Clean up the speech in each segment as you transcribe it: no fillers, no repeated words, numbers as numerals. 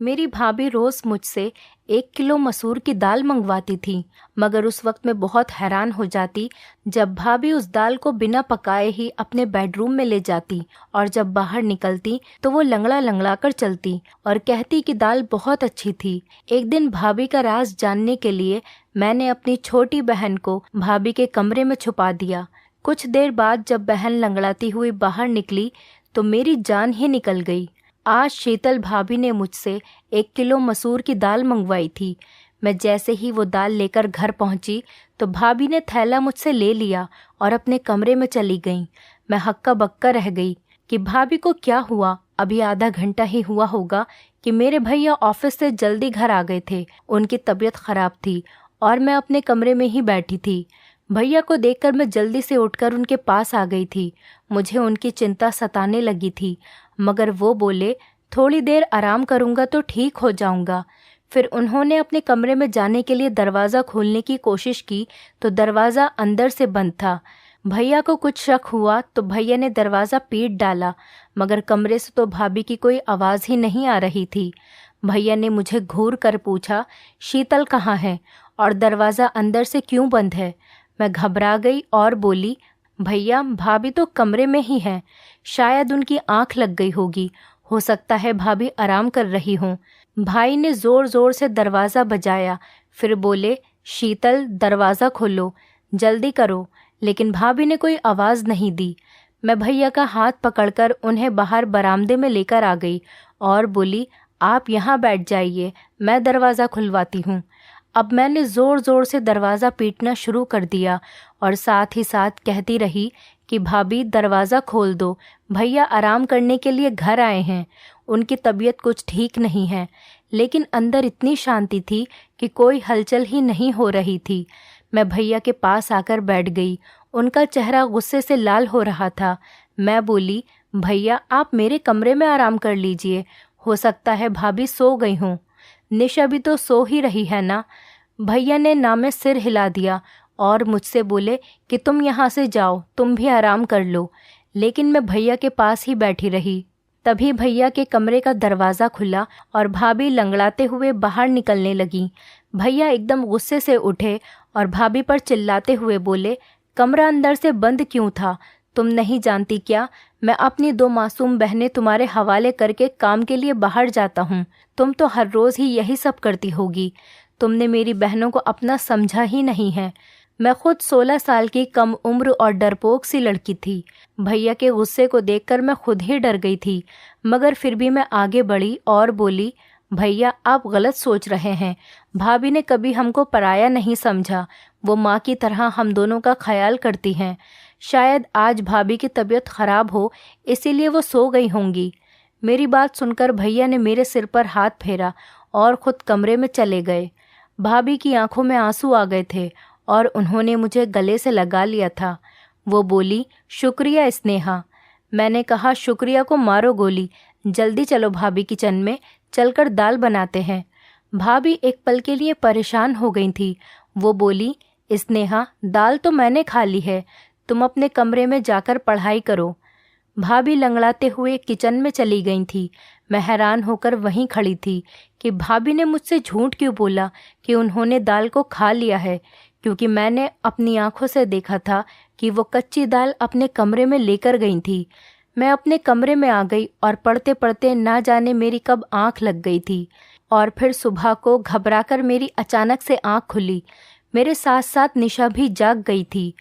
मेरी भाभी रोज़ मुझसे 1 किलो मसूर की दाल मंगवाती थी, मगर उस वक्त मैं बहुत हैरान हो जाती जब भाभी उस दाल को बिना पकाए ही अपने बेडरूम में ले जाती और जब बाहर निकलती तो वो लंगड़ा लंगड़ा कर चलती और कहती कि दाल बहुत अच्छी थी। एक दिन भाभी का राज जानने के लिए मैंने अपनी छोटी बहन को भाभी के कमरे में छुपा दिया। कुछ देर बाद जब बहन लंगड़ाती हुई बाहर निकली तो मेरी जान ही निकल गई। आज शीतल भाभी ने मुझसे 1 किलो मसूर की दाल मंगवाई थी। मैं जैसे ही वो दाल लेकर घर पहुंची तो भाभी ने थैला मुझसे ले लिया और अपने कमरे में चली गईं। मैं हक्का बक्का रह गई कि भाभी को क्या हुआ। अभी आधा घंटा ही हुआ होगा कि मेरे भैया ऑफिस से जल्दी घर आ गए थे। उनकी तबीयत खराब थी और मैं अपने कमरे में ही बैठी थी। भैया को देखकर मैं जल्दी से उठकर उनके पास आ गई थी। मुझे उनकी चिंता सताने लगी थी, मगर वो बोले थोड़ी देर आराम करूंगा तो ठीक हो जाऊंगा। फिर उन्होंने अपने कमरे में जाने के लिए दरवाज़ा खोलने की कोशिश की तो दरवाज़ा अंदर से बंद था। भैया को कुछ शक हुआ तो भैया ने दरवाज़ा पीट डाला, मगर कमरे से तो भाभी की कोई आवाज़ ही नहीं आ रही थी। भैया ने मुझे घूर कर पूछा, शीतल कहाँ है और दरवाज़ा अंदर से क्यों बंद है? मैं घबरा गई और बोली, भैया भाभी तो कमरे में ही है, शायद उनकी आंख लग गई होगी, हो सकता है भाभी आराम कर रही हों। भाई ने ज़ोर ज़ोर से दरवाज़ा बजाया, फिर बोले, शीतल दरवाज़ा खोलो, जल्दी करो। लेकिन भाभी ने कोई आवाज़ नहीं दी। मैं भैया का हाथ पकड़कर उन्हें बाहर बरामदे में लेकर आ गई और बोली, आप यहाँ बैठ जाइए, मैं दरवाज़ा खुलवाती हूँ। अब मैंने ज़ोर ज़ोर से दरवाज़ा पीटना शुरू कर दिया और साथ ही साथ कहती रही कि भाभी दरवाज़ा खोल दो, भैया आराम करने के लिए घर आए हैं, उनकी तबीयत कुछ ठीक नहीं है। लेकिन अंदर इतनी शांति थी कि कोई हलचल ही नहीं हो रही थी। मैं भैया के पास आकर बैठ गई। उनका चेहरा गुस्से से लाल हो रहा था। मैं बोली, भैया आप मेरे कमरे में आराम कर लीजिए, हो सकता है भाभी सो गई हों। निशा भी तो सो ही रही है ना। भैया ने ना में सिर हिला दिया और मुझसे बोले कि तुम यहाँ से जाओ, तुम भी आराम कर लो। लेकिन मैं भैया के पास ही बैठी रही। तभी भैया के कमरे का दरवाज़ा खुला और भाभी लंगड़ाते हुए बाहर निकलने लगी। भैया एकदम गुस्से से उठे और भाभी पर चिल्लाते हुए बोले, कमरा अंदर से बंद क्यों था? तुम नहीं जानती क्या, मैं अपनी 2 मासूम बहनें तुम्हारे हवाले करके काम के लिए बाहर जाता हूँ। तुम तो हर रोज़ ही यही सब करती होगी। तुमने मेरी बहनों को अपना समझा ही नहीं है। मैं खुद 16 साल की कम उम्र और डरपोक सी लड़की थी। भैया के गुस्से को देखकर मैं खुद ही डर गई थी, मगर फिर भी मैं आगे बढ़ी और बोली, भैया आप गलत सोच रहे हैं। भाभी ने कभी हमको पराया नहीं समझा, वो माँ की तरह हम दोनों का ख्याल करती हैं। शायद आज भाभी की तबीयत खराब हो, इसीलिए वो सो गई होंगी। मेरी बात सुनकर भैया ने मेरे सिर पर हाथ फेरा और खुद कमरे में चले गए। भाभी की आंखों में आंसू आ गए थे और उन्होंने मुझे गले से लगा लिया था। वो बोली, शुक्रिया स्नेहा। मैंने कहा, शुक्रिया को मारो गोली, जल्दी चलो भाभी किचन में, चलकर दाल बनाते हैं। भाभी एक पल के लिए परेशान हो गई थी। वो बोली, स्नेहा दाल तो मैंने खा ली है, तुम अपने कमरे में जाकर पढ़ाई करो। भाभी लंगड़ाते हुए किचन में चली गई थी। मैं हैरान होकर वहीं खड़ी थी कि भाभी ने मुझसे झूठ क्यों बोला कि उन्होंने दाल को खा लिया है, क्योंकि मैंने अपनी आंखों से देखा था कि वो कच्ची दाल अपने कमरे में लेकर गई थी। मैं अपने कमरे में आ गई और पढ़ते पढ़ते ना जाने मेरी कब आंख लग गई थी और फिर सुबह को घबराकर मेरी अचानक से आंख खुली। मेरे साथ साथ निशा भी जाग गई थी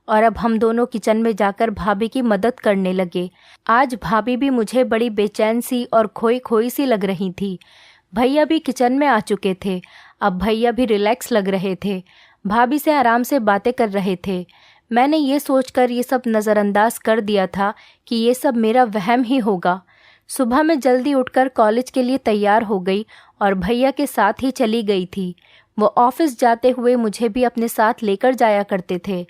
और अब हम दोनों किचन में जाकर भाभी की मदद करने लगे। आज भाभी भी मुझे बड़ी बेचैन सी और खोई खोई सी लग रही थी। भैया भी किचन में आ चुके थे। अब भैया भी रिलैक्स लग रहे थे, भाभी से आराम से बातें कर रहे थे। मैंने ये सोचकर ये सब नज़रअंदाज कर दिया था कि ये सब मेरा वहम ही होगा। सुबह मैं जल्दी उठकर कॉलेज के लिए तैयार हो गई और भैया के साथ ही चली गई थी। वो ऑफिस जाते हुए मुझे भी अपने साथ लेकर जाया करते थे।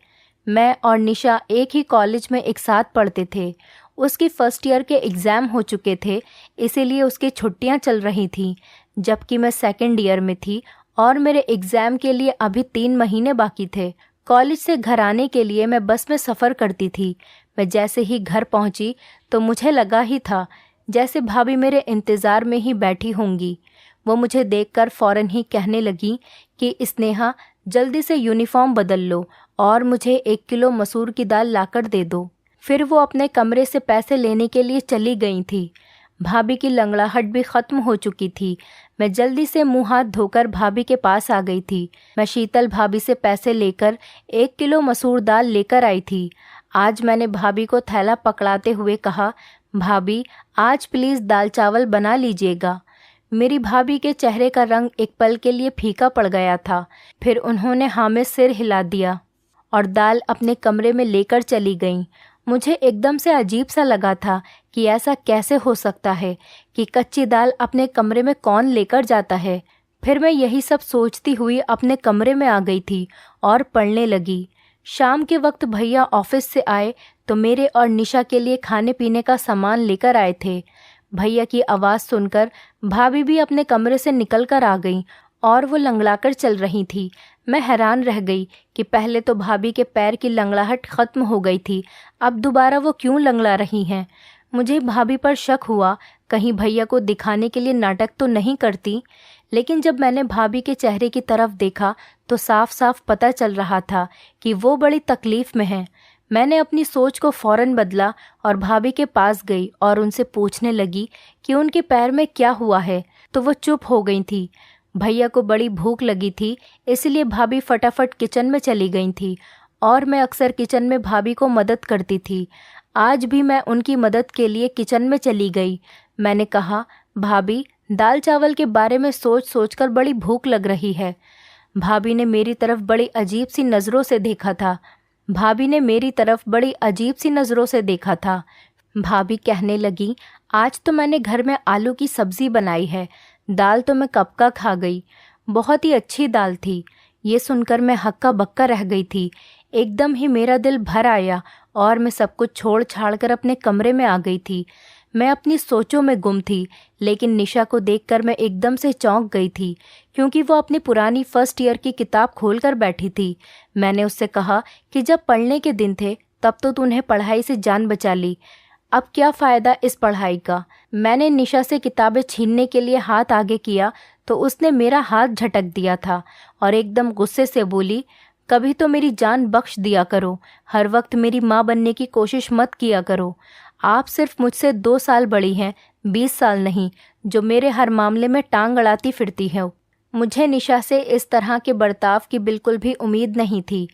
मैं और निशा एक ही कॉलेज में एक साथ पढ़ते थे। उसकी फर्स्ट ईयर के एग्ज़ाम हो चुके थे, इसीलिए उसकी छुट्टियां चल रही थीं, जबकि मैं सेकेंड ईयर में थी और मेरे एग्ज़ाम के लिए अभी 3 महीने बाकी थे। कॉलेज से घर आने के लिए मैं बस में सफ़र करती थी। मैं जैसे ही घर पहुंची तो मुझे लगा ही था जैसे भाभी मेरे इंतज़ार में ही बैठी होंगी। वो मुझे देखकर फ़ौरन ही कहने लगी कि स्नेहा, जल्दी से यूनिफॉर्म बदल लो और मुझे 1 किलो मसूर की दाल लाकर दे दो। फिर वो अपने कमरे से पैसे लेने के लिए चली गई थी। भाभी की लंगड़ाहट भी ख़त्म हो चुकी थी। मैं जल्दी से मुंह हाथ धोकर भाभी के पास आ गई थी। मैं शीतल भाभी से पैसे लेकर 1 किलो मसूर दाल लेकर आई थी। आज मैंने भाभी को थैला पकड़ाते हुए कहा, भाभी आज प्लीज़ दाल चावल बना लीजिएगा। मेरी भाभी के चेहरे का रंग एक पल के लिए फीका पड़ गया था। फिर उन्होंने हाँ में सिर हिला दिया और दाल अपने कमरे में लेकर चली गईं। मुझे एकदम से अजीब सा लगा था कि ऐसा कैसे हो सकता है कि कच्ची दाल अपने कमरे में कौन लेकर जाता है। फिर मैं यही सब सोचती हुई अपने कमरे में आ गई थी और पढ़ने लगी। शाम के वक्त भैया ऑफिस से आए तो मेरे और निशा के लिए खाने पीने का सामान लेकर आए थे। भैया की आवाज़ सुनकर भाभी भी अपने कमरे से निकल कर आ गई और वो लंगड़ाकर चल रही थी। मैं हैरान रह गई कि पहले तो भाभी के पैर की लंगड़ाहट ख़त्म हो गई थी, अब दोबारा वो क्यों लंगड़ा रही हैं। मुझे भाभी पर शक हुआ, कहीं भैया को दिखाने के लिए नाटक तो नहीं करती। लेकिन जब मैंने भाभी के चेहरे की तरफ देखा तो साफ साफ पता चल रहा था कि वो बड़ी तकलीफ़ में हैं। मैंने अपनी सोच को फ़ौरन बदला और भाभी के पास गई और उनसे पूछने लगी कि उनके पैर में क्या हुआ है, तो वो चुप हो गई थी। भैया को बड़ी भूख लगी थी, इसलिए भाभी फटाफट किचन में चली गई थी और मैं अक्सर किचन में भाभी को मदद करती थी। आज भी मैं उनकी मदद के लिए किचन में चली गई। मैंने कहा, भाभी दाल चावल के बारे में सोच सोचकर बड़ी भूख लग रही है। भाभी ने मेरी तरफ बड़ी अजीब सी नज़रों से देखा था। भाभी कहने लगी, आज तो मैंने घर में आलू की सब्ज़ी बनाई है, दाल तो मैं कब का खा गई, बहुत ही अच्छी दाल थी। ये सुनकर मैं हक्का बक्का रह गई थी। एकदम ही मेरा दिल भर आया और मैं सब कुछ छोड़ छाड़ कर अपने कमरे में आ गई थी। मैं अपनी सोचों में गुम थी, लेकिन निशा को देखकर मैं एकदम से चौंक गई थी, क्योंकि वो अपनी पुरानी फर्स्ट ईयर की किताब खोलकर बैठी थी। मैंने उससे कहा कि जब पढ़ने के दिन थे तब तो तूने पढ़ाई से जान बचा ली, अब क्या फ़ायदा इस पढ़ाई का। मैंने निशा से किताबें छीनने के लिए हाथ आगे किया तो उसने मेरा हाथ झटक दिया था और एकदम गुस्से से बोली, कभी तो मेरी जान बख्श दिया करो, हर वक्त मेरी माँ बनने की कोशिश मत किया करो। आप सिर्फ मुझसे 2 साल बड़ी हैं, 20 साल नहीं, जो मेरे हर मामले में टांग अड़ाती फिरती है। मुझे निशा से इस तरह के बर्ताव की बिल्कुल भी उम्मीद नहीं थी।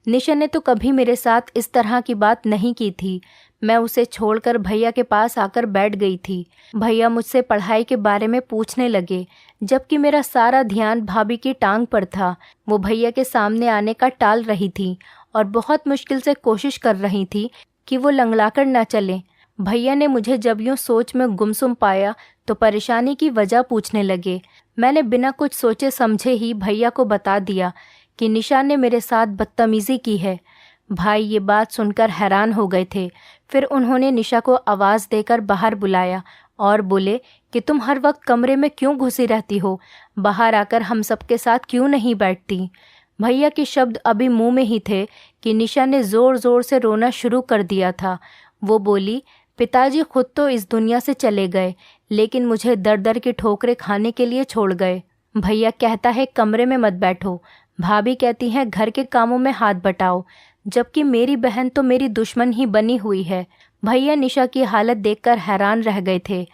निशा ने तो कभी मेरे साथ इस तरह की बात नहीं की थी। मैं उसे छोड़कर भैया के पास आकर बैठ गई थी। भैया मुझसे पढ़ाई के बारे में पूछने लगे, जबकि मेरा सारा ध्यान भाभी की टांग पर था। वो भैया के सामने आने का टाल रही थी और बहुत मुश्किल से कोशिश कर रही थी कि वो लंगड़ाकर ना चले। भैया ने मुझे जब यूँ सोच में गुमसुम पाया तो परेशानी की वजह पूछने लगे। मैंने बिना कुछ सोचे समझे ही भैया को बता दिया कि निशा ने मेरे साथ बदतमीज़ी की है। भाई ये बात सुनकर हैरान हो गए थे। फिर उन्होंने निशा को आवाज़ देकर बाहर बुलाया और बोले कि तुम हर वक्त कमरे में क्यों घुसी रहती हो, बाहर आकर हम सबके साथ क्यों नहीं बैठती। भैया के शब्द अभी मुंह में ही थे कि निशा ने ज़ोर ज़ोर से रोना शुरू कर दिया था। वो बोली, पिताजी खुद तो इस दुनिया से चले गए, लेकिन मुझे दर दर की ठोकरें खाने के लिए छोड़ गए। भैया कहता है कमरे में मत बैठो, भाभी कहती हैं घर के कामों में हाथ बटाओ, जबकि मेरी बहन तो मेरी दुश्मन ही बनी हुई है। भैया निशा की हालत देखकर हैरान रह गए थे।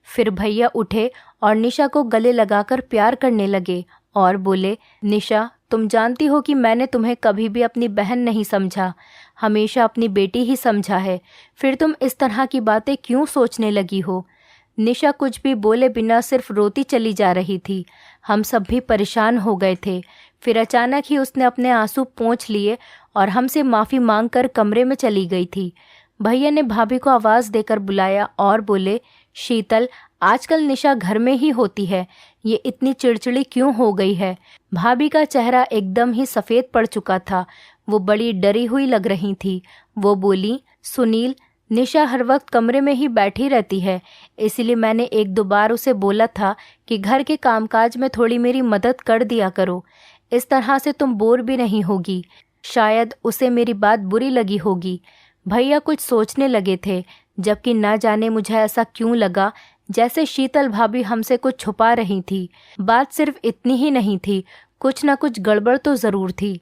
फिर भैया उठे और निशा को गले लगाकर प्यार करने लगे और बोले, निशा तुम जानती हो कि मैंने तुम्हें कभी भी अपनी बहन नहीं समझा, हमेशा अपनी बेटी ही समझा है। फिर तुम इस तरह की बातें क्यों सोचने लगी हो। निशा कुछ भी बोले बिना सिर्फ रोती चली जा रही थी। हम सब भी परेशान हो गए थे। फिर अचानक ही उसने अपने आंसू पोंछ लिए और हमसे माफ़ी मांगकर कमरे में चली गई थी। भैया ने भाभी को आवाज़ देकर बुलाया और बोले, शीतल आजकल निशा घर में ही होती है, ये इतनी चिड़चिड़ी क्यों हो गई है। भाभी का चेहरा एकदम ही सफ़ेद पड़ चुका था। वो बड़ी डरी हुई लग रही थी। वो बोली, सुनील निशा हर वक्त कमरे में ही बैठी रहती है, इसलिए मैंने 1-2 बार उसे बोला था कि घर के कामकाज में थोड़ी मेरी मदद कर दिया करो, इस तरह से तुम बोर भी नहीं होगी। शायद उसे मेरी बात बुरी लगी होगी। भैया कुछ सोचने लगे थे। जबकि ना जाने मुझे ऐसा क्यों लगा जैसे शीतल भाभी हमसे कुछ छुपा रही थी। बात सिर्फ इतनी ही नहीं थी, कुछ ना कुछ गड़बड़ तो ज़रूर थी।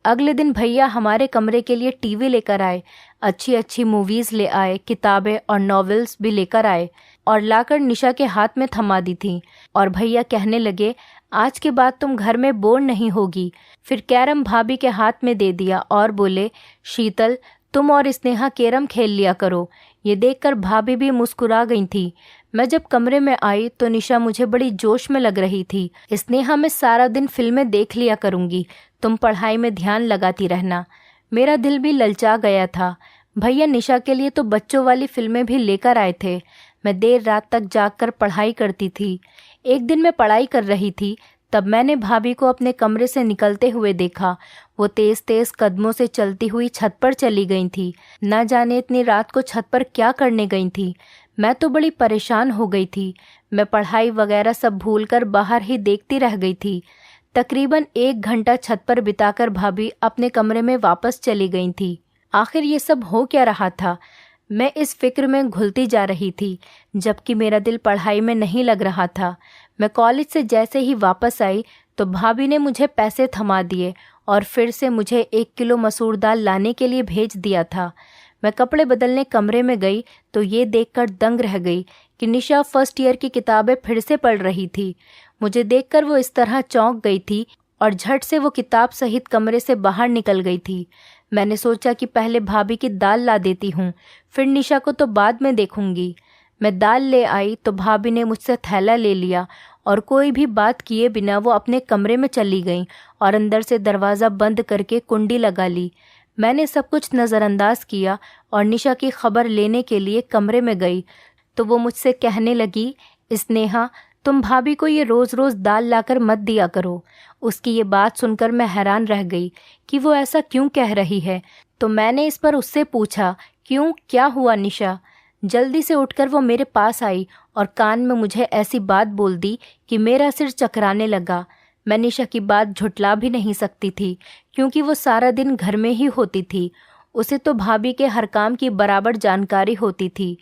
अगले दिन भैया हमारे कमरे के लिए टीवी लेकर आए, अच्छी अच्छी मूवीज़ ले आए, किताबें और नॉवेल्स भी लेकर आए और लाकर निशा के हाथ में थमा दी थी। और भैया कहने लगे, आज के बाद तुम घर में बोर नहीं होगी। फिर कैरम भाभी के हाथ में दे दिया और बोले, शीतल तुम और स्नेहा कैरम खेल लिया करो। ये देखकर भाभी भी मुस्कुरा गई थी। मैं जब कमरे में आई तो निशा मुझे बड़ी जोश में लग रही थी। स्नेहा, मैं सारा दिन फिल्में देख लिया करूंगी, तुम पढ़ाई में ध्यान लगाती रहना। मेरा दिल भी ललचा गया था। भैया निशा के लिए तो बच्चों वाली फिल्में भी लेकर आए थे। मैं देर रात तक जागकर पढ़ाई करती थी। एक दिन मैं पढ़ाई कर रही थी, तब मैंने भाभी को अपने कमरे से निकलते हुए देखा। वो तेज तेज कदमों से चलती हुई छत पर चली गई थी। न जाने इतनी रात को छत पर क्या करने गई थी। मैं तो बड़ी परेशान हो गई थी। मैं पढ़ाई वगैरह सब भूलकर बाहर ही देखती रह गई थी। तकरीबन 1 घंटा छत पर बिताकर भाभी अपने कमरे में वापस चली गई थी। आखिर ये सब हो क्या रहा था? मैं इस फिक्र में घुलती जा रही थी, जबकि मेरा दिल पढ़ाई में नहीं लग रहा था। मैं कॉलेज से जैसे ही वापस आई तो भाभी ने मुझे पैसे थमा दिए और फिर से मुझे 1 किलो मसूर दाल लाने के लिए भेज दिया था। मैं कपड़े बदलने कमरे में गई तो ये देखकर दंग रह गई कि निशा फर्स्ट ईयर की किताबें फिर से पढ़ रही थी। मुझे देखकर वो इस तरह चौंक गई थी और झट से वो किताब सहित कमरे से बाहर निकल गई थी। मैंने सोचा कि पहले भाभी की दाल ला देती हूँ, फिर निशा को तो बाद में देखूंगी। मैं दाल ले आई तो भाभी ने मुझसे थैला ले लिया और कोई भी बात किए बिना वो अपने कमरे में चली गई और अंदर से दरवाज़ा बंद करके कुंडी लगा ली। मैंने सब कुछ नज़रअंदाज किया और निशा की खबर लेने के लिए कमरे में गई तो वो मुझसे कहने लगी, स्नेहा तुम भाभी को ये रोज़ रोज़ दाल लाकर मत दिया करो। उसकी ये बात सुनकर मैं हैरान रह गई कि वो ऐसा क्यों कह रही है। तो मैंने इस पर उससे पूछा, क्यों, क्या हुआ निशा? जल्दी से उठकर वो मेरे पास आई और कान में मुझे ऐसी बात बोल दी कि मेरा सिर चकराने लगा। मैं निशा की बात झुठला भी नहीं सकती थी, क्योंकि वो सारा दिन घर में ही होती थी। उसे तो भाभी के हर काम की बराबर जानकारी होती थी।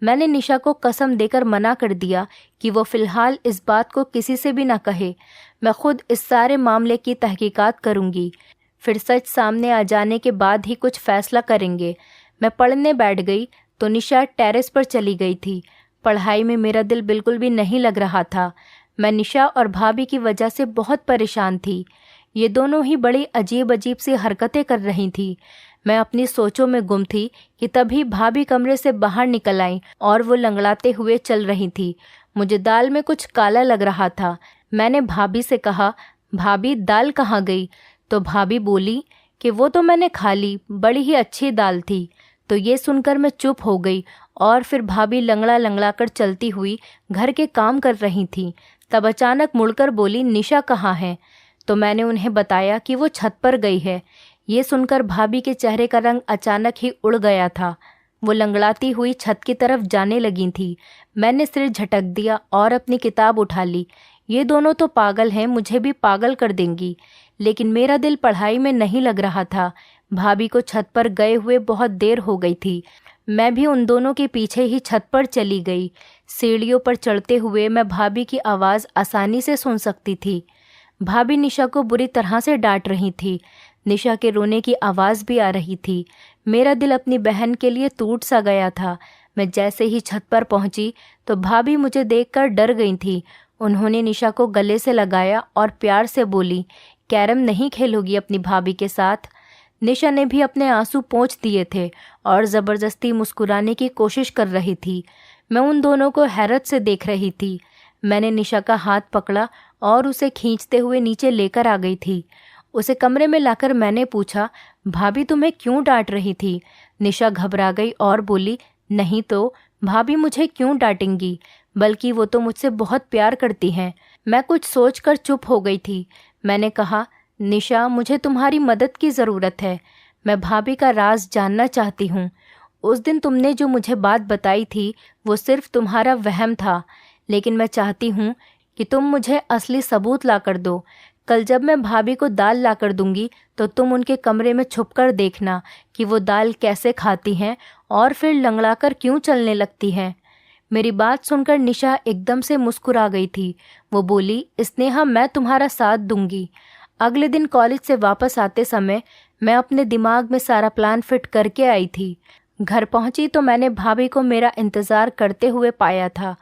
मैंने निशा को कसम देकर मना कर दिया कि वो फ़िलहाल इस बात को किसी से भी ना कहे। मैं खुद इस सारे मामले की तहकीकात करूँगी, फिर सच सामने आ जाने के बाद ही कुछ फ़ैसला करेंगे। मैं पढ़ने बैठ गई तो निशा टेरेस पर चली गई थी। पढ़ाई में मेरा दिल बिल्कुल भी नहीं लग रहा था। मैं निशा और भाभी की वजह से बहुत परेशान थी। ये दोनों ही बड़ी अजीब अजीब सी हरकतें कर रही थी। मैं अपनी सोचों में गुम थी कि तभी भाभी कमरे से बाहर निकल आई और वो लंगड़ाते हुए चल रही थी। मुझे दाल में कुछ काला लग रहा था। मैंने भाभी से कहा, भाभी दाल कहाँ गई? तो भाभी बोली कि वो तो मैंने खा ली, बड़ी ही अच्छी दाल थी। तो ये सुनकर मैं चुप हो गई और फिर भाभी लंगड़ा लंगड़ा कर चलती हुई घर के काम कर रही थी। तब अचानक मुड़कर बोली, निशा कहाँ है? तो मैंने उन्हें बताया कि वो छत पर गई है। ये सुनकर भाभी के चेहरे का रंग अचानक ही उड़ गया था। वो लंगड़ाती हुई छत की तरफ जाने लगी थी। मैंने सिर झटक दिया और अपनी किताब उठा ली। ये दोनों तो पागल हैं, मुझे भी पागल कर देंगी। लेकिन मेरा दिल पढ़ाई में नहीं लग रहा था। भाभी को छत पर गए हुए बहुत देर हो गई थी। मैं भी उन दोनों के पीछे ही छत पर चली गई। सीढ़ियों पर चढ़ते हुए मैं भाभी की आवाज़ आसानी से सुन सकती थी। भाभी निशा को बुरी तरह से डांट रही थी। निशा के रोने की आवाज़ भी आ रही थी। मेरा दिल अपनी बहन के लिए टूट सा गया था। मैं जैसे ही छत पर पहुंची तो भाभी मुझे देखकर डर गई थी। उन्होंने निशा को गले से लगाया और प्यार से बोली, कैरम नहीं खेलोगी अपनी भाभी के साथ? निशा ने भी अपने आंसू पोंछ दिए थे और ज़बरदस्ती मुस्कुराने की कोशिश कर रही थी। मैं उन दोनों को हैरत से देख रही थी। मैंने निशा का हाथ पकड़ा और उसे खींचते हुए नीचे लेकर आ गई थी। उसे कमरे में लाकर मैंने पूछा, भाभी तुम्हें क्यों डांट रही थी? निशा घबरा गई और बोली, नहीं तो भाभी मुझे क्यों डांटेंगी, बल्कि वो तो मुझसे बहुत प्यार करती हैं। मैं कुछ सोचकर चुप हो गई थी। मैंने कहा, निशा मुझे तुम्हारी मदद की ज़रूरत है। मैं भाभी का राज जानना चाहती हूँ। उस दिन तुमने जो मुझे बात बताई थी वो सिर्फ तुम्हारा वहम था, लेकिन मैं चाहती हूँ कि तुम मुझे असली सबूत ला कर दो। कल जब मैं भाभी को दाल लाकर दूंगी तो तुम उनके कमरे में छुपकर देखना कि वो दाल कैसे खाती हैं और फिर लंगड़ाकर क्यों चलने लगती हैं। मेरी बात सुनकर निशा एकदम से मुस्कुरा गई थी। वो बोली, स्नेहा, मैं तुम्हारा साथ दूंगी। अगले दिन कॉलेज से वापस आते समय मैं अपने दिमाग में सारा प्लान फिट करके आई थी। घर पहुंची तो मैंने भाभी को मेरा इंतज़ार करते हुए पाया था।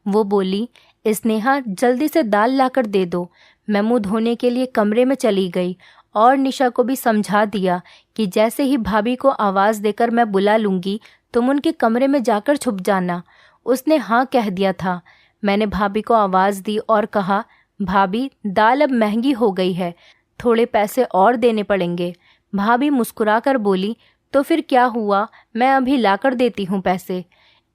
वो बोली, स्नेहा, जल्दी से दाल लाकर दे दो। मैं मुंह धोने के लिए कमरे में चली गई और निशा को भी समझा दिया कि जैसे ही भाभी को आवाज़ देकर मैं बुला लूँगी तुम उनके कमरे में जाकर छुप जाना। उसने हाँ कह दिया था। मैंने भाभी को आवाज़ दी और कहा, भाभी, दाल अब महंगी हो गई है, थोड़े पैसे और देने पड़ेंगे। भाभी मुस्कुराकर बोली, तो फिर क्या हुआ, मैं अभी लाकर देती हूँ पैसे।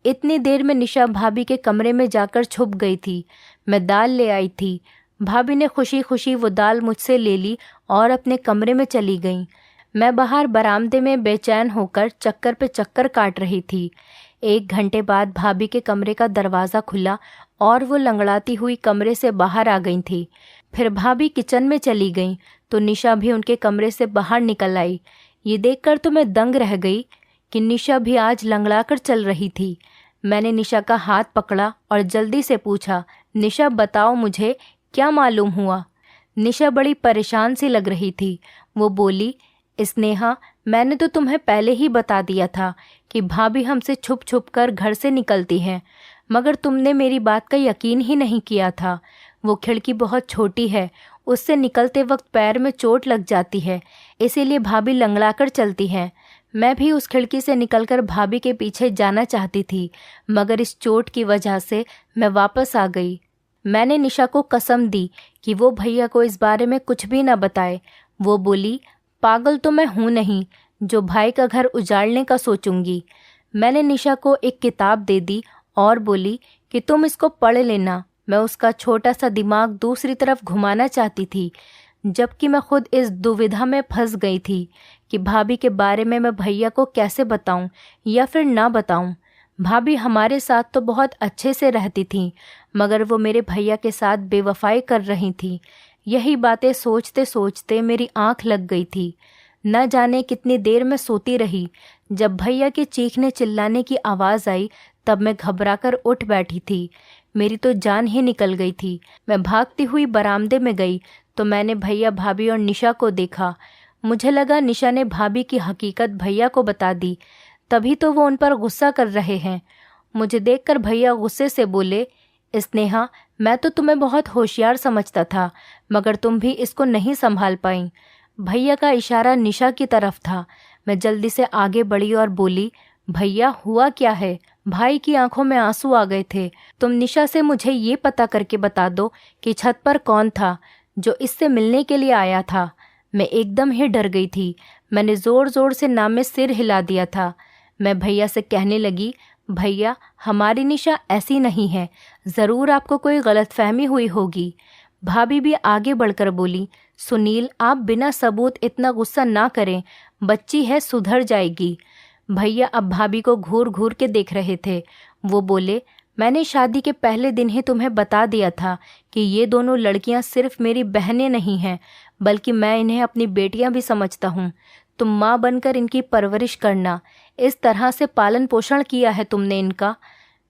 इतनी देर में निशा भाभी के कमरे में जाकर छुप गई थी। मैं दाल ले आई थी। भाभी ने खुशी खुशी वो दाल मुझसे ले ली और अपने कमरे में चली गई। मैं बाहर बरामदे में बेचैन होकर चक्कर पे चक्कर काट रही थी। 1 घंटे बाद भाभी के कमरे का दरवाज़ा खुला और वो लंगड़ाती हुई कमरे से बाहर आ गई थी। फिर भाभी किचन में चली गई तो निशा भी उनके कमरे से बाहर निकल आई। ये देखकर तो मैं दंग रह गई कि निशा भी आज लंगड़ाकर चल रही थी। मैंने निशा का हाथ पकड़ा और जल्दी से पूछा, निशा, बताओ मुझे क्या मालूम हुआ। निशा बड़ी परेशान सी लग रही थी। वो बोली, स्नेहा, मैंने तो तुम्हें पहले ही बता दिया था कि भाभी हमसे छुप छुप कर घर से निकलती हैं, मगर तुमने मेरी बात का यकीन ही नहीं किया था। वो खिड़की बहुत छोटी है, उससे निकलते वक्त पैर में चोट लग जाती है, इसीलिए भाभी लंगड़ाकर चलती हैं। मैं भी उस खिड़की से निकलकर भाभी के पीछे जाना चाहती थी, मगर इस चोट की वजह से मैं वापस आ गई। मैंने निशा को कसम दी कि वो भैया को इस बारे में कुछ भी न बताए। वो बोली, पागल तो मैं हूँ नहीं जो भाई का घर उजाड़ने का सोचूंगी। मैंने निशा को एक किताब दे दी और बोली कि तुम इसको पढ़ लेना। मैं उसका छोटा सा दिमाग दूसरी तरफ घुमाना चाहती थी, जबकि मैं खुद इस दुविधा में फंस गई थी कि भाभी के बारे में मैं भैया को कैसे बताऊं या फिर ना बताऊं। भाभी हमारे साथ तो बहुत अच्छे से रहती थी, मगर वो मेरे भैया के साथ बेवफाई कर रही थी। यही बातें सोचते सोचते मेरी आंख लग गई थी। न जाने कितनी देर में सोती रही। जब भैया के चीखने चिल्लाने की आवाज़ आई तब मैं घबराकर उठ बैठी थी। मेरी तो जान ही निकल गई थी। मैं भागती हुई बरामदे में गई तो मैंने भैया, भाभी और निशा को देखा। मुझे लगा निशा ने भाभी की हकीकत भैया को बता दी, तभी तो वो उन पर गुस्सा कर रहे हैं। मुझे देखकर भैया गुस्से से बोले, स्नेहा, मैं तो तुम्हें बहुत होशियार समझता था, मगर तुम भी इसको नहीं संभाल पाई। भैया का इशारा निशा की तरफ था। मैं जल्दी से आगे बढ़ी और बोली, भैया, हुआ क्या है। भाई की आंखों में आंसू आ गए थे। तुम निशा से मुझे ये पता करके बता दो कि छत पर कौन था जो इससे मिलने के लिए आया था। मैं एकदम ही डर गई थी। मैंने ज़ोर ज़ोर से नाम में सिर हिला दिया था। मैं भैया से कहने लगी, भैया, हमारी निशा ऐसी नहीं है, ज़रूर आपको कोई गलतफहमी हुई होगी। भाभी भी आगे बढ़कर बोली, सुनील, आप बिना सबूत इतना गुस्सा ना करें, बच्ची है, सुधर जाएगी। भैया अब भाभी को घूर घूर के देख रहे थे। वो बोले, मैंने शादी के पहले दिन ही तुम्हें बता दिया था कि ये दोनों लड़कियां सिर्फ मेरी बहनें नहीं हैं, बल्कि मैं इन्हें अपनी बेटियां भी समझता हूँ। तुम माँ बनकर इनकी परवरिश करना। इस तरह से पालन पोषण किया है तुमने इनका।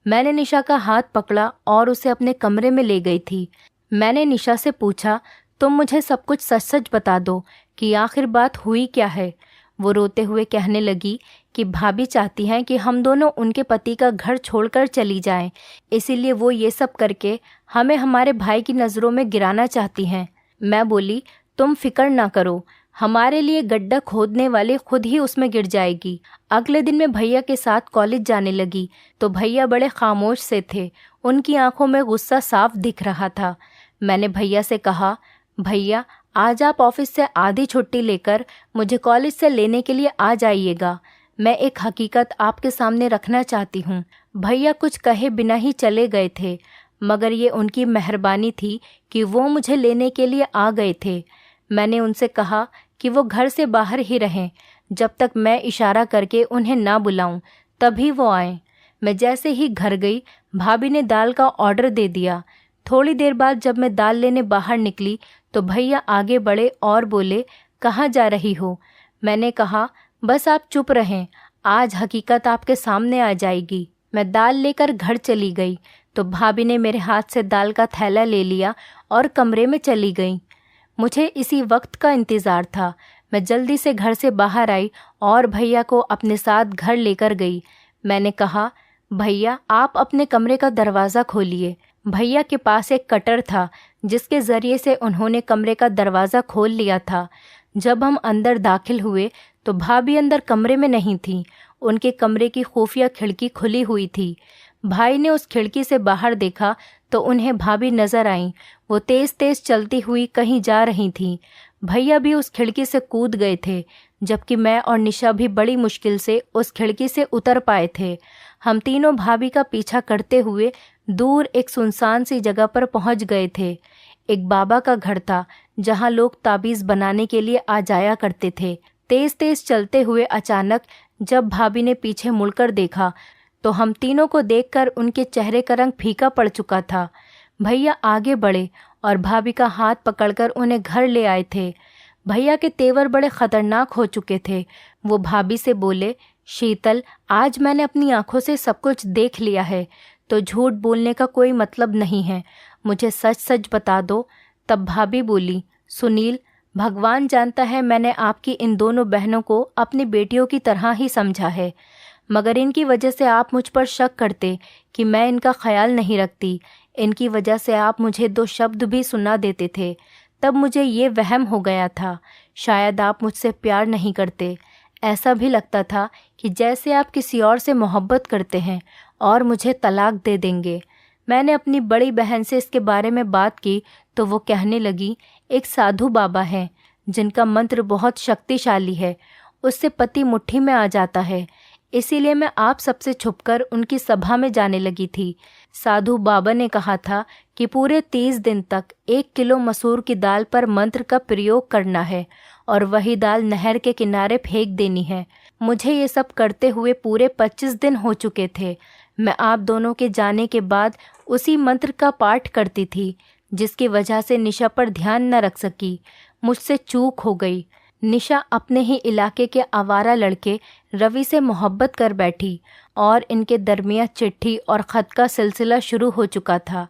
मैंने निशा का हाथ पकड़ा और उसे अपने कमरे में ले गई थी। मैंने निशा से पूछा, तुम मुझे सब कुछ सच सच बता दो कि आखिर बात हुई क्या है। वो रोते हुए कहने लगी कि भाभी चाहती हैं कि हम दोनों उनके पति का घर छोड़कर चली जाएं, इसीलिए वो ये सब करके हमें हमारे भाई की नज़रों में गिराना चाहती हैं। मैं बोली, तुम फिक्र ना करो, हमारे लिए गड्ढा खोदने वाले खुद ही उसमें गिर जाएगी। अगले दिन मैं भैया के साथ कॉलेज जाने लगी तो भैया बड़े खामोश से थे। उनकी आंखों में गुस्सा साफ दिख रहा था। मैंने भैया से कहा, भैया, आज आप ऑफिस से आधी छुट्टी लेकर मुझे कॉलेज से लेने के लिए आ जाइएगा। मैं एक हकीकत आपके सामने रखना चाहती हूँ। भैया कुछ कहे बिना ही चले गए थे, मगर ये उनकी मेहरबानी थी कि वो मुझे लेने के लिए आ गए थे। मैंने उनसे कहा कि वो घर से बाहर ही रहें, जब तक मैं इशारा करके उन्हें ना बुलाऊं, तभी वो आएं। मैं जैसे ही घर गई, भाभी ने दाल का ऑर्डर दे दिया। थोड़ी देर बाद जब मैं दाल लेने बाहर निकली तो भैया आगे बढ़े और बोले, कहाँ जा रही हो? मैंने कहा, बस आप चुप रहें, आज हकीकत आपके सामने आ जाएगी। मैं दाल लेकर घर चली गई तो भाभी ने मेरे हाथ से दाल का थैला ले लिया और कमरे में चली गई। मुझे इसी वक्त का इंतज़ार था। मैं जल्दी से घर से बाहर आई और भैया को अपने साथ घर लेकर गई। मैंने कहा, भैया आप अपने कमरे का दरवाज़ा खोलिए। भैया के पास एक कटर था जिसके ज़रिए से उन्होंने कमरे का दरवाज़ा खोल लिया था। जब हम अंदर दाखिल हुए तो भाभी अंदर कमरे में नहीं थी। उनके कमरे की खुफिया खिड़की खुली हुई थी। भाई ने उस खिड़की से बाहर देखा तो उन्हें भाभी नजर आईं। वो तेज़ तेज़ चलती हुई कहीं जा रही थीं। भैया भी उस खिड़की से कूद गए थे, जबकि मैं और निशा भी बड़ी मुश्किल से उस खिड़की से उतर पाए थे। हम तीनों भाभी का पीछा करते हुए दूर एक सुनसान सी जगह पर पहुंच गए थे। एक बाबा का घर था जहां लोग ताबीज़ बनाने के लिए आ जाया करते थे। तेज़ तेज़ चलते हुए अचानक जब भाभी ने पीछे मुड़कर देखा तो हम तीनों को देखकर उनके चेहरे का रंग फीका पड़ चुका था। भैया आगे बढ़े और भाभी का हाथ पकड़कर उन्हें घर ले आए थे। भैया के तेवर बड़े खतरनाक हो चुके थे। वो भाभी से बोले, शीतल, आज मैंने अपनी आंखों से सब कुछ देख लिया है, तो झूठ बोलने का कोई मतलब नहीं है, मुझे सच सच बता दो। तब भाभी बोली, सुनील, भगवान जानता है मैंने आपकी इन दोनों बहनों को अपनी बेटियों की तरह ही समझा है, मगर इनकी वजह से आप मुझ पर शक करते कि मैं इनका ख्याल नहीं रखती। इनकी वजह से आप मुझे 2 शब्द भी सुना देते थे। तब मुझे ये वहम हो गया था, शायद आप मुझसे प्यार नहीं करते। ऐसा भी लगता था कि जैसे आप किसी और से मोहब्बत करते हैं और मुझे तलाक दे देंगे। मैंने अपनी बड़ी बहन से इसके बारे में बात की तो वो कहने लगी, एक साधु बाबा हैं जिनका मंत्र बहुत शक्तिशाली है, उससे पति मुट्ठी में आ जाता है, इसीलिए मैं आप सबसे छुपकर उनकी सभा में जाने लगी थी। साधु बाबा ने कहा था कि पूरे 30 दिन तक 1 किलो मसूर की दाल पर मंत्र का प्रयोग करना है और वही दाल नहर के किनारे फेंक देनी है। मुझे ये सब करते हुए पूरे 25 दिन हो चुके थे। मैं आप दोनों के जाने के बाद उसी मंत्र का पाठ करती थी, जिसकी वजह से निशा पर ध्यान न रख सकी। मुझसे चूक हो गई। निशा अपने ही इलाके के आवारा लड़के रवि से मोहब्बत कर बैठी और इनके दरमियान चिट्ठी और ख़त का सिलसिला शुरू हो चुका था।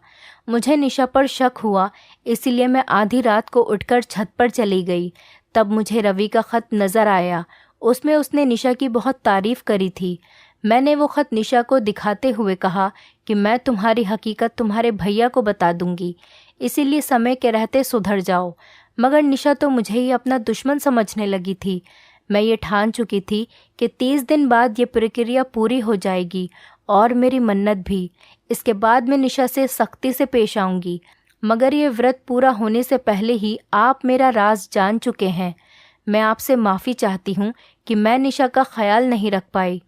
मुझे निशा पर शक हुआ, इसीलिए मैं आधी रात को उठकर छत पर चली गई। तब मुझे रवि का ख़त नज़र आया। उसमें उसने निशा की बहुत तारीफ़ करी थी। मैंने वो ख़त निशा को दिखाते हुए कहा कि मैं तुम्हारी हकीकत तुम्हारे भैया को बता दूंगी, इसीलिए समय के रहते सुधर जाओ। मगर निशा तो मुझे ही अपना दुश्मन समझने लगी थी। मैं ये ठान चुकी थी कि 30 दिन बाद ये प्रक्रिया पूरी हो जाएगी और मेरी मन्नत भी। इसके बाद मैं निशा से सख्ती से पेश आऊँगी, मगर ये व्रत पूरा होने से पहले ही आप मेरा राज जान चुके हैं। मैं आपसे माफ़ी चाहती हूँ कि मैं निशा का ख्याल नहीं रख पाई।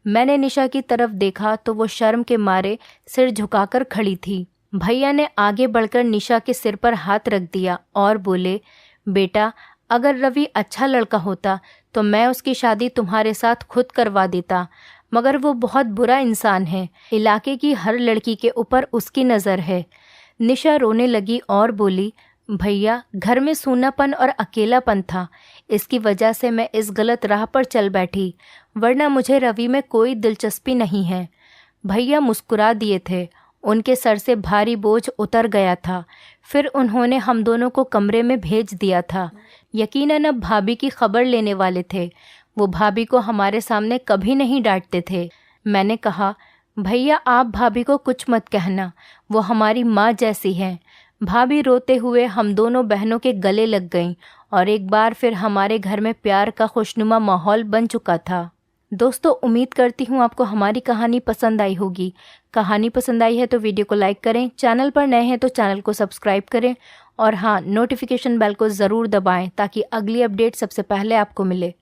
मैंने निशा की तरफ देखा तो वो शर्म के मारे सिर झुकाकर खड़ी थी। भैया ने आगे बढ़कर निशा के सिर पर हाथ रख दिया और बोले, बेटा, अगर रवि अच्छा लड़का होता तो मैं उसकी शादी तुम्हारे साथ खुद करवा देता, मगर वो बहुत बुरा इंसान है। इलाके की हर लड़की के ऊपर उसकी नज़र है। निशा रोने लगी और बोली, भैया, घर में सूनापन और अकेलापन था, इसकी वजह से मैं इस गलत राह पर चल बैठी, वरना मुझे रवि में कोई दिलचस्पी नहीं है। भैया मुस्कुरा दिए थे। उनके सर से भारी बोझ उतर गया था। फिर उन्होंने हम दोनों को कमरे में भेज दिया था। यकीनन अब भाभी की खबर लेने वाले थे। वो भाभी को हमारे सामने कभी नहीं डांटते थे। मैंने कहा, भैया आप भाभी को कुछ मत कहना, वो हमारी माँ जैसी है। भाभी रोते हुए हम दोनों बहनों के गले लग गईं और एक बार फिर हमारे घर में प्यार का खुशनुमा माहौल बन चुका था। दोस्तों, उम्मीद करती हूँ आपको हमारी कहानी पसंद आई होगी। कहानी पसंद आई है तो वीडियो को लाइक करें, चैनल पर नए हैं तो चैनल को सब्सक्राइब करें और हाँ, नोटिफिकेशन बेल को ज़रूर दबाएं ताकि अगली अपडेट सबसे पहले आपको मिले।